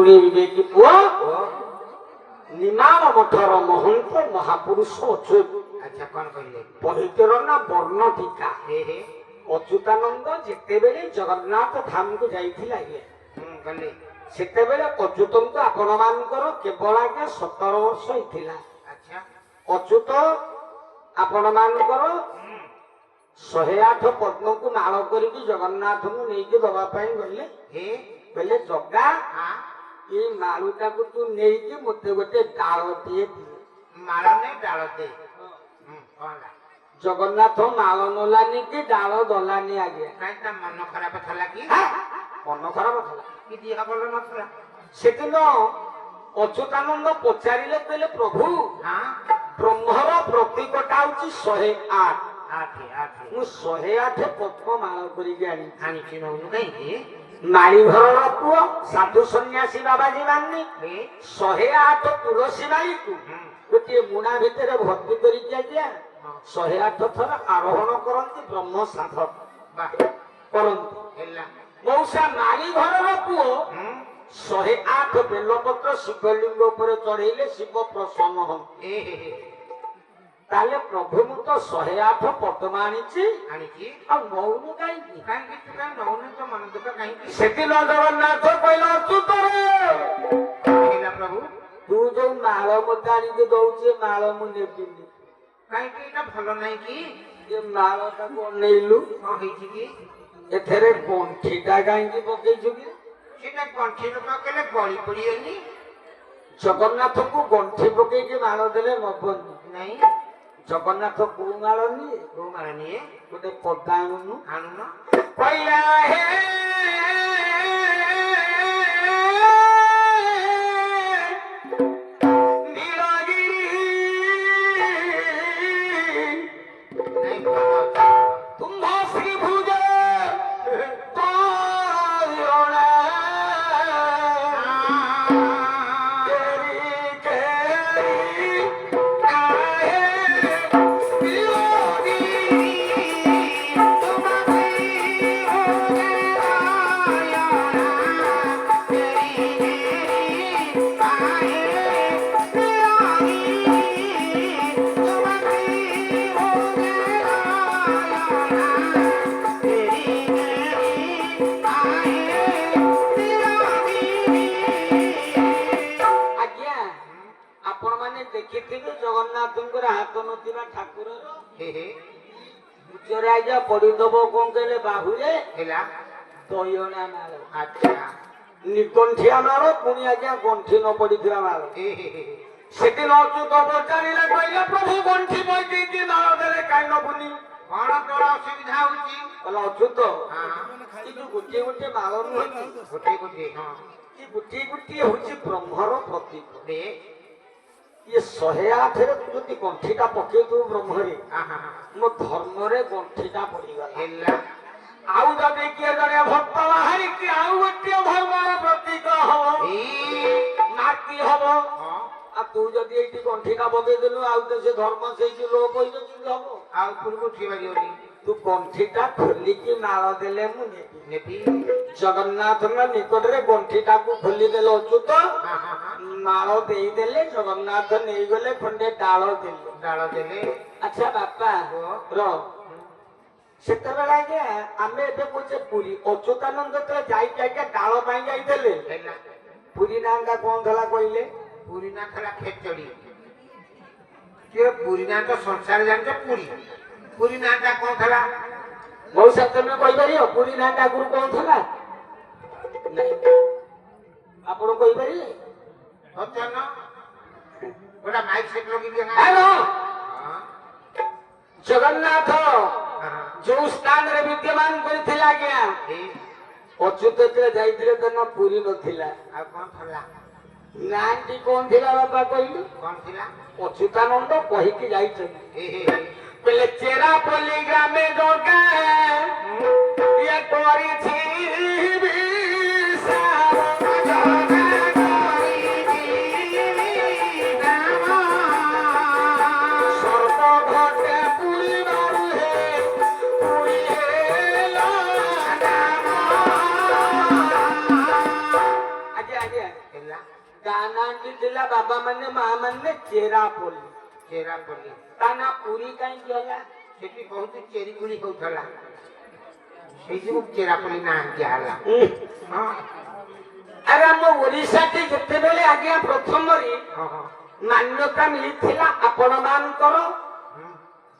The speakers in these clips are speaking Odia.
ବିବେକୀ ପୁଅ ନିମାଳ ମଠର ମହନ୍ତ ମହାପୁରୁଷ ଅଚ୍ୟୁତ। ଆଚ୍ଛା କଣ କହିଲେ? ପବିତ୍ର ନା ବର୍ଣ୍ଣ ଟୀକା ଅଚ୍ୟୁତାନନ୍ଦ ଯେତେବେଳେ ଜଗନ୍ନାଥ ଧାମକୁ ଯାଇଥିଲା ଗଲେ ସେତେବେଳେ ଅଚ୍ୟୁତଙ୍କୁ ଆପଣ ମାନଙ୍କର କେବଳ ଆଜ୍ଞା 17 ବର୍ଷ ହେଇଥିଲା। ଆଚ୍ଛା ଅଚ୍ୟୁତ ଆପଣ ମାନଙ୍କର 108 ପଦ୍ମକୁ ମାଳ କରିକି ଜଗନ୍ନାଥଙ୍କୁ ନେଇକି ଦବା ପାଇଁ ଗଲେ। କହିଲେ ଜଗା ଏ ମାଳୁଟାକୁ ତୁ ନେଇକି ମତେ ଗୋଟେ ଡାଳଟିଏ ଦିଏ। ମାଳ ନେଇ ଡାଳ ଦେ। ଜଗନ୍ନାଥ ମାଳ ନଲାନି କି ଡାଳ ଦଲାନି ଆଜ୍ଞା। କାଇଁ ତା ମନ ଖରାପ ଥିଲା କି? ମନ ଖରାପ ଥିଲା କି ଦେହ ଭଲ ନଥିଲା? ସେଦିନ ଅଚ୍ୟୁତାନନ୍ଦ ପଚାରିଲେ କହିଲେ ପ୍ରଭୁ ବ୍ରହ୍ମର ପ୍ରତୀକଟା ହଉଛି 108। ମୁଁ 108 ପଦ୍ମ ମାଳ କରିକି ଆଣିଛି ନଉନୁ କାହିଁକି? ମାଳି ଘରର ପୁଅ ସାଧୁ ସନ୍ନ୍ୟାସୀ ବାବାଜୀ ମାନେ 108 ତୁଳସୀ ମାଳିକୁ ଗୋଟିଏ ମୁଣା ଭିତରେ ଭର୍ତ୍ତି କରିକି ଆଜ୍ଞା 108 ଥର ଆରୋହଣ କରନ୍ତି। ବ୍ରହ୍ମ ସାଧକ କରନ୍ତି। ମଉସା ମାଳି ଘରର ପୁଅ 108 ବେଲପତ୍ର ଶିବଲିଙ୍ଗ ଉପରେ ଚଢେଇଲେ ଶିବ ପ୍ରସନ୍ନ ହୁଅନ୍ତି। ତାହେଲେ ପ୍ରଭୁ ମୁଁ ତ 108 ପଦ୍ମ ଆଣିଛି ଆଉ ନଉନୁ କାହିଁକି? ମନ ଦୁଃଖ କାହିଁକି? ସେଦିନ ଜଗନ୍ନାଥ କହିଲା ଅଚ୍ୟୁତ ପ୍ରଭୁ ତୁ ଯୋଉ ମାଳ ମତେ ଆଣିକି ଦଉଛି ମାଳ ମୁଁ ନେବିନି। କାହିଁକି? ଏଇଟା ଭଲ ନାହିଁ କି? ଏ ମାଳଟାକୁ ଅନେଇଲୁ କଣ ହେଇଛି କି? ଏଥିରେ ଗଣ୍ଠିଟା କାହିଁକି ପକେଇଛୁ କି? ସେଟା ଗଣ୍ଠି ପକେଇଲେ ଗଳି ପଡିବନି। ଜଗନ୍ନାଥଙ୍କୁ ଗଣ୍ଠି ପକେଇକି ମାଳ ଦେଲେ ନବନି। ନାଇଁ ଜଗନ୍ନାଥ କୋଉ ମାଳ ନିଏ? କୋଉ ମାଳ ନିଏ? ଗୋଟେ ପଦା ଆଣୁନ କହିଲା ହେ ଦେଖିଥିବେ ଜଗନ୍ନାଥଙ୍କର ହାତ ନଥିବା ଠାକୁରର ଉଚ୍ଚରେ ଆଜ୍ଞା ପଡିଦବ କଣ କହିଲେ ବାହୁରେ ଦୟଣା ମାଳ। ଆଚ୍ଛା ନିଗଣ୍ଠିଆ ମାଳ ପୁଣି ଆଜ୍ଞା ଗଣ୍ଠି ନ ପଡିଥିବା ମାଳ। ସେଦିନ ଅଚ୍ୟୁତ ପଚାରିଲେ କହିଲେ ପ୍ରଭୁ ଗଣ୍ଠି ପଇକି ମାଳ ଦେଲେ କାହିଁ ନବୁନି? କଣ ତୋର ଅସୁବିଧା ହଉଛି? କହିଲା ଅଚ୍ୟୁତ କିନ୍ତୁ ଗୋଟିଏ ଗୋଟିଏ ମାଳ ନୁହେଁ ଗୋଟିଏ ଗୋଟିଏ ଗୋଟିଏ ଗୋଟିଏ ହଉଛି ବ୍ରହ୍ମର ପ୍ରତୀକ। ये 108 रे तू जति गंठीटा पकेतु ब्रह्मरे मो धर्मरे गंठीटा पड़ीगला आउ जदि किए जने भक्त बाहरी कि आउ गोटे धर्मर प्रतीक हबो नाती हबो आ तू जदि एठी गंठीटा पके देलु आउ त से धर्म सेई कि लोप होई कि हबो आउ पुरगु छिबारियोनी तू गंठीटा खोली कि माळ देले मु नेबी जगन्नाथ निकट रे गंठीटा को खोली देलो अच्युत माळ देई देले जगन्नाथ नहीं गले खंडे डाल देले। अच्छा बापा रो सेते बेला के आमे एबे कोचे पुरी अच्युतानंद तो जाई के डाल पाई जाई देले पुरी नांगा कोन थला कइले पुरी ना थला खेचड़ी के पुरी ना तो संसार जान के पुरी नाटा कोन थला बहुत सत्य में कहि परियो पुरी नाटा गुरु कोन थला नहीं आपण कहि परियो होचनो गोटा माइक सेट लगी दिया हेलो जगन्नाथ जो स्थान रे विद्यमान करथिला गया अच्युत जे जाइथिले त न पुरी नथिला आ कोन थला नांटी कोन थिला बाबा कहिलु कोन थिला अच्युतानंद कहि कि जाइछन पहले चेरा पल्ली ग्रामे जोगा ये तोरी छी ହେଲା ଗାଁ ନାଁଟି ଥିଲା ବାବା ମାନେ ମା ମାନେ ଚେରାପଲ୍ଲୀ। ଚେରାପଲ୍ଲୀ ତା ନା ପୁରୀ କାହିଁକି ହେଲା? ସେଠି ବହୁତ ଚେରି କୁଳି ହଉଥିଲା ସେଇ ଯୋଉ ଚେରାପଲ୍ଲୀ ନାଁ ଦିଆହେଲା। ହଁ ଆରେ ଆମ ଓଡିଶାଟି ଯେତେବେଳେ ଆଜ୍ଞା ପ୍ରଥମରେ ହଁ ହଁ ମାନ୍ୟତା ମିଳିଥିଲା ଆପଣ ମାନଙ୍କର ହୁଁ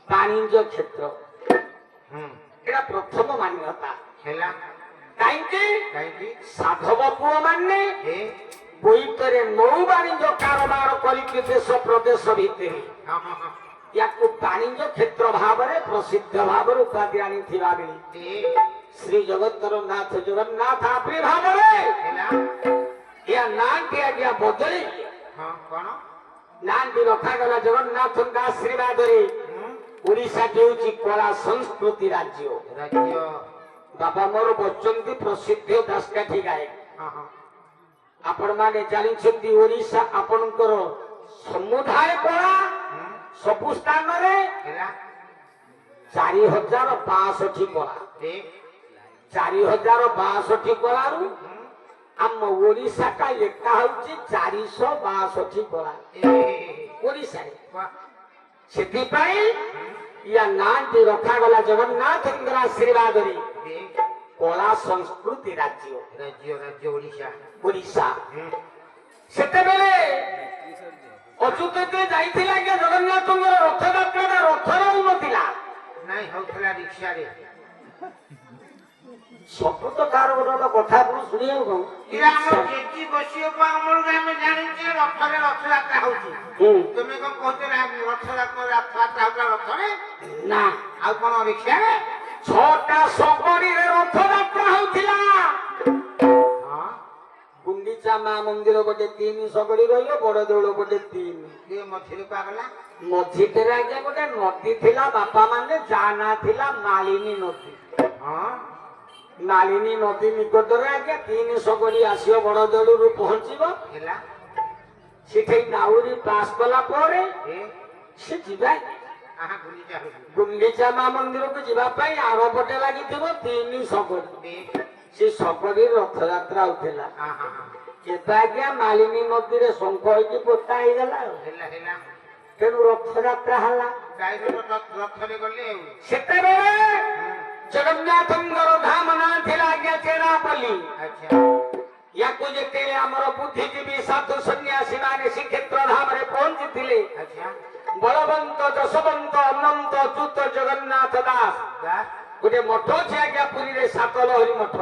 ବାଣିଜ୍ୟ କ୍ଷେତ୍ର, ହୁଁ ଏଟା ପ୍ରଥମ ମାନ୍ୟତା। ହେଲା କାହିଁକି? କାହିଁକି ସାଧବ ପୁଅ ମାନେ ଏ ବୋଇତରେ ନୌ ବାଣିଜ୍ୟ କାରବାର କରିକି ଦେଶ ପ୍ରଦେଶ ଭିତରେ ହଁ ହଁ ହଁ ୟାକୁ ବାଣିଜ୍ୟ କ୍ଷେତ୍ର ଭାବରେ ପ୍ରସିଦ୍ଧ ଭାବରେ ଉପାଧି ଆଣିଥିବା ବେଳେ ଏ ଶ୍ରୀ ଜଗତର ନାଥ ଜଗନ୍ନାଥ ଆବିର୍ଭାବରେ ହେଲା ୟା ନାଁଟି ଆଜ୍ଞା ବଦଳି ହଁ କଣ ନାଁଟି ରଖାଗଲା ଜଗନ୍ନାଥଙ୍କ ଆଶୀର୍ବାଦରେ। ହୁଁ ଓଡ଼ିଶା ହେଉଛି କଳା ସଂସ୍କୃତି ରାଜ୍ୟ। ରାଜ୍ୟ ବାବା ମୋର ବଚନ୍ତି ପ୍ରସିଦ୍ଧ ଦାସକାଠି ଗାୟକ। ହଁ ହଁ ଆପଣ ମାନେ ଜାଣିଛନ୍ତି ଓଡ଼ିଶା ଆପଣଙ୍କର ସମୁଦାୟ କଳା ହୁଁ ସବୁ ସ୍ଥାନରେ ହେଲା 4062 କଳା। ଏ 4062 କଳାରୁ ହୁଁ ଆମ ଓଡ଼ିଶାଟା ଏକା ହଉଛି 462 କଳା ଏ ଓଡ଼ିଶାରେ। ବା ସେଥିପାଇଁ ୟା ନାଁଟି ରଖାଗଲା ଜଗନ୍ନାଥଙ୍କର ଆଶୀର୍ବାଦରେ ଏ କଳା ସଂସ୍କୃତି ରାଜ୍ୟ ରାଜ୍ୟ ରାଜ୍ୟ ଓଡ଼ିଶା ଓଡ଼ିଶା। ହୁଁ ସେତେବେଳେ ଅଚ୍ୟୁତ ଯାଇଥିଲା ଆଜ୍ଞା ଜଗନ୍ନାଥଙ୍କର ରଥଯାତ୍ରାଟା ରଥରେ ହଉନଥିଲା। ନାଇଁ ହଉଥିଲା ରିକ୍ସାରେ ସବୁ ତ କାହାର ଗୋଟେ ଗୋଟେ କଥା ଆପଣ ଶୁଣିବାକୁ ଏରା ଆମ ଜେଜି ବସିବାକୁ ଆମକୁ ଆମେ ଜାଣିଛେ ରଥରେ ରଥଯାତ୍ରା ହଉଛି ତୁମେ କଣ କହୁଛ ରଥଯାତ୍ରା ହଉଥିଲା ରଥରେ ନା ଆଉ କଣ ରିକ୍ସାରେ 6ଟା ଶଗଡ଼ିରେ ରଥଯାତ୍ରା ହଉଥିଲା। ହଁ ଗୁଣ୍ଡିଚା ମା ମନ୍ଦିର ଗୋଟେ 3 ଶଗଡ଼ି ରହିବ, ବଡ ଦେଉଳ ଗୋଟେ 3। କିଏ ମଝିରେ ପାଗଲା ମଝିରେ ଆଜ୍ଞା ଗୋଟେ ନଦୀ ଥିଲା ବାପା ମାନେ ଯାହା ନାଁ ଥିଲା ମାଳିନୀ ନଦୀ। ହଁ ମାଳିନୀ ନଦୀ ନିକଟରେ ଆଜ୍ଞା 3 ଶଗଡ଼ି ଆସିବ, ବଡ ଦେଉଳରୁ ପହଞ୍ଚିବ। ହେଲା ସେଠି ନାଉରି ପାସ୍ କଲା ପରେ ଏ ସେ ଯିବା ଆହା ଗୁଲିଚା ହଉଛି ଗୁଣ୍ଡିଚା ମା ମନ୍ଦିରକୁ ଯିବା ପାଇଁ ଆର ପଟେ ଲାଗିଥିବ 3 ଶଗଡ଼ି। ଏ ସେ ଶଗଡ଼ି ରଥଯାତ୍ରା ହଉଥିଲା। ଆହା ଏବେ ଆଜ୍ଞା ମାଳିନୀ ନଦୀରେ ଶଙ୍ଖ ହେଇକି ପୋତା ହେଇଗଲା ଆଉ। ହେଲା ହେଲା ତେଣୁ ରଥଯାତ୍ରା ହେଲା। ଡ୍ରାଇଭର ରଥରେ ଗଲେ ଆଉ ସେତେବେଳେ ଜଗନ୍ନାଥଙ୍କର ଧାମ ନାଁ ଥିଲା ଆଜ୍ଞା ଚେରାପଲ୍ଲୀ। ଆଚ୍ଛା ୟାକୁ ଯେତେବେଳେ ଆମର ବୁଦ୍ଧିଜୀବୀ ସାଧୁ ସନ୍ନ୍ୟାସୀ ମାନେ ଶ୍ରୀକ୍ଷେତ୍ର ଧାମରେ ପହଞ୍ଚିଥିଲେ, ଆଚ୍ଛା ବଳବନ୍ତ ଯଶବନ୍ତ ଅନନ୍ତ ଅଚ୍ୟୁତ ଜଗନ୍ନାଥ ଦାସ ଦାସ ଗୋଟେ ମଠ ଅଛି ଆଜ୍ଞା ପୁରୀରେ 7 ଲହରୀ ମଠ।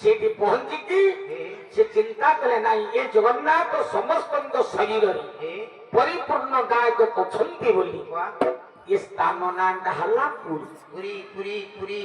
ସେଇଠି ପହଞ୍ଚିକି ଏ ସେ ଚିନ୍ତା କଲେ ନାଇଁ ଏ ଜଗନ୍ନାଥ ସମସ୍ତଙ୍କ ଶରୀରରେ ଏ ପରିପୂର୍ଣ୍ଣ ଗାୟକ ଅଛନ୍ତି ବୋଲି ବା ଏ ସ୍ଥାନ ନାଁଟା ହେଲା ପୁରୀ। ପୁରୀ ପୁରୀ ପୁରୀ